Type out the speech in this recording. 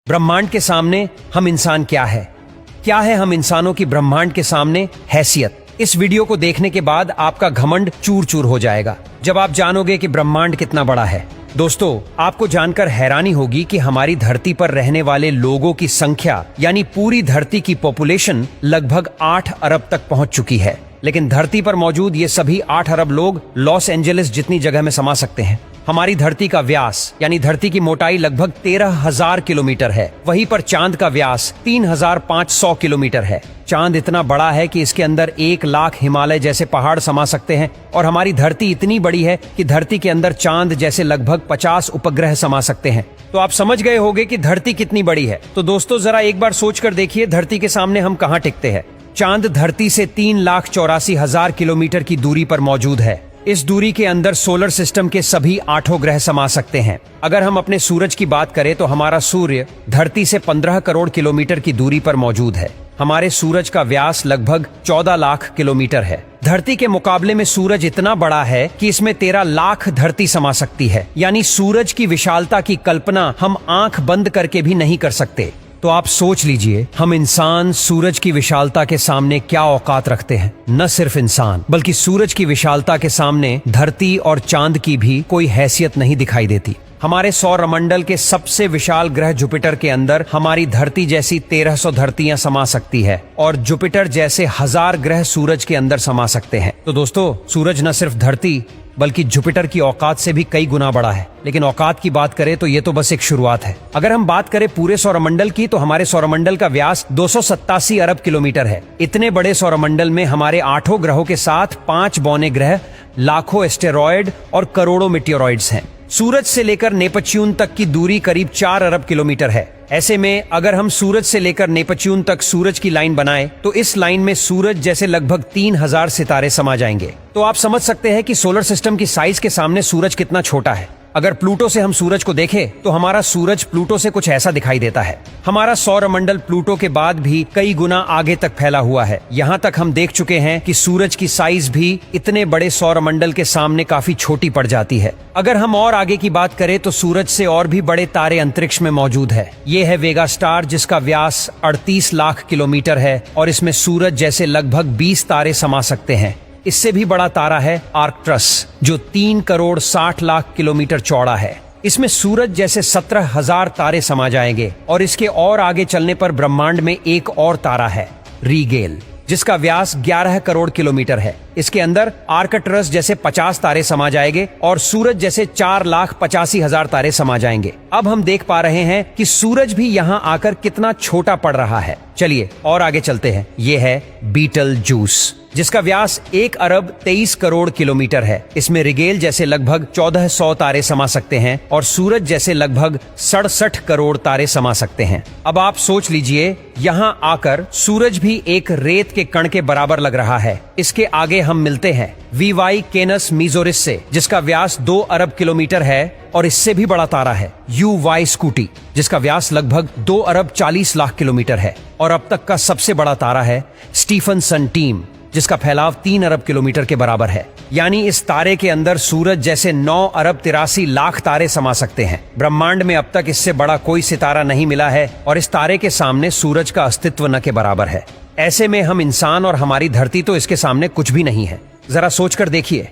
ब्रह्मांड के सामने हम इंसान क्या है हम इंसानों की ब्रह्मांड के सामने हैसियत। इस वीडियो को देखने के बाद आपका घमंड चूर चूर हो जाएगा जब आप जानोगे कि ब्रह्मांड कितना बड़ा है। दोस्तों, आपको जानकर हैरानी होगी कि हमारी धरती पर रहने वाले लोगों की संख्या यानी पूरी धरती की पॉपुलेशन लगभग 8 अरब तक पहुंच चुकी है। लेकिन धरती पर मौजूद ये सभी 8 अरब लोग लॉस एंजलिस जितनी जगह में समा सकते हैं। हमारी धरती का व्यास यानी धरती की मोटाई लगभग 13,000 किलोमीटर है। वहीं पर चांद का व्यास 3,500 किलोमीटर है। चांद इतना बड़ा है कि इसके अंदर 1 लाख हिमालय जैसे पहाड़ समा सकते हैं और हमारी धरती इतनी बड़ी है कि धरती के अंदर चांद जैसे लगभग 50 उपग्रह समा सकते हैं। तो आप समझ गए होंगे कि धरती कितनी बड़ी है। तो दोस्तों, जरा एक बार सोच कर देखिए धरती के सामने हम कहाँ टिकते हैं। चांद धरती से 3,84,000 किलोमीटर की दूरी पर मौजूद है। इस दूरी के अंदर सोलर सिस्टम के सभी 8 ग्रह समा सकते हैं। अगर हम अपने सूरज की बात करें तो हमारा सूर्य धरती से 15 करोड़ किलोमीटर की दूरी पर मौजूद है। हमारे सूरज का व्यास लगभग 14 लाख किलोमीटर है। धरती के मुकाबले में सूरज इतना बड़ा है कि इसमें 13 लाख धरती समा सकती है। यानी सूरज की विशालता की कल्पना हम आंख बंद करके भी नहीं कर सकते। तो आप सोच लीजिए, हम इंसान सूरज की विशालता के सामने क्या औकात रखते हैं। न सिर्फ इंसान बल्कि सूरज की विशालता के सामने धरती और चांद की भी कोई हैसियत नहीं दिखाई देती। हमारे सौरमंडल के सबसे विशाल ग्रह जुपिटर के अंदर हमारी धरती जैसी 1300 धरतियां समा सकती है और जुपिटर जैसे 1000 ग्रह सूरज के अंदर समा सकते हैं। तो दोस्तों, सूरज न सिर्फ धरती बल्कि जुपिटर की औकात से भी कई गुना बड़ा है। लेकिन औकात की बात करें तो ये तो बस एक शुरुआत है। अगर हम बात करें पूरे सौरमंडल की तो हमारे सौरमंडल का व्यास 287 अरब किलोमीटर है। इतने बड़े सौरमंडल में हमारे 8 ग्रहों के साथ 5 बौने ग्रह, लाखों एस्टेरॉयड और करोड़ों मीटियोरॉइड्स हैं। सूरज से लेकर नेपच्यून तक की दूरी करीब 4 अरब किलोमीटर है। ऐसे में अगर हम सूरज से लेकर नेपच्यून तक सूरज की लाइन बनाएं तो इस लाइन में सूरज जैसे लगभग 3000 सितारे समा जाएंगे। तो आप समझ सकते हैं कि सोलर सिस्टम की साइज के सामने सूरज कितना छोटा है। अगर प्लूटो से हम सूरज को देखें तो हमारा सूरज प्लूटो से कुछ ऐसा दिखाई देता है। हमारा सौरमंडल प्लूटो के बाद भी कई गुना आगे तक फैला हुआ है। यहाँ तक हम देख चुके हैं कि सूरज की साइज भी इतने बड़े सौरमंडल के सामने काफी छोटी पड़ जाती है। अगर हम और आगे की बात करें तो सूरज से और भी बड़े तारे अंतरिक्ष में मौजूद है। ये है वेगा स्टार, जिसका व्यास 38 लाख किलोमीटर है और इसमें सूरज जैसे लगभग 20 तारे समा सकते हैं। इससे भी बड़ा तारा है आर्कट्रस, जो 3 करोड़ 60 लाख किलोमीटर चौड़ा है। इसमें सूरज जैसे 17,000 तारे समा जाएंगे। और इसके और आगे चलने पर ब्रह्मांड में एक और तारा है, रीगेल, जिसका व्यास 11 करोड़ किलोमीटर है। इसके अंदर आर्कट्रस जैसे 50 तारे समा जाएंगे और सूरज जैसे 4,85,000 तारे समा जाएंगे। अब हम देख पा रहे हैं कि सूरज भी यहाँ आकर कितना छोटा पड़ रहा है। चलिए और आगे चलते हैं। ये है बीटल जूस, जिसका व्यास 1 अरब 23 करोड़ किलोमीटर है। इसमें रिगेल जैसे लगभग 1400 तारे समा सकते हैं और सूरज जैसे लगभग 67 करोड़ तारे समा सकते हैं। अब आप सोच लीजिए, यहाँ आकर सूरज भी एक रेत के कण के बराबर लग रहा है। इसके आगे हम मिलते हैं वीवाई केनस मीजोरिस से, जिसका व्यास 2 अरब किलोमीटर है और इससे भी बड़ा तारा है यूवाई स्कूटी, जिसका व्यास लगभग 2 अरब 40 लाख किलोमीटर है। और अब तक का सबसे बड़ा तारा है स्टीफनसन टीम, जिसका फैलाव 3 अरब किलोमीटर के बराबर है। यानी इस तारे के अंदर सूरज जैसे 9 अरब 83 लाख तारे समा सकते हैं। ब्रह्मांड में अब तक इससे बड़ा कोई सितारा नहीं मिला है और इस तारे के सामने सूरज का अस्तित्व न के बराबर है। ऐसे में हम इंसान और हमारी धरती तो इसके सामने कुछ भी नहीं है। जरा सोचकर देखिए।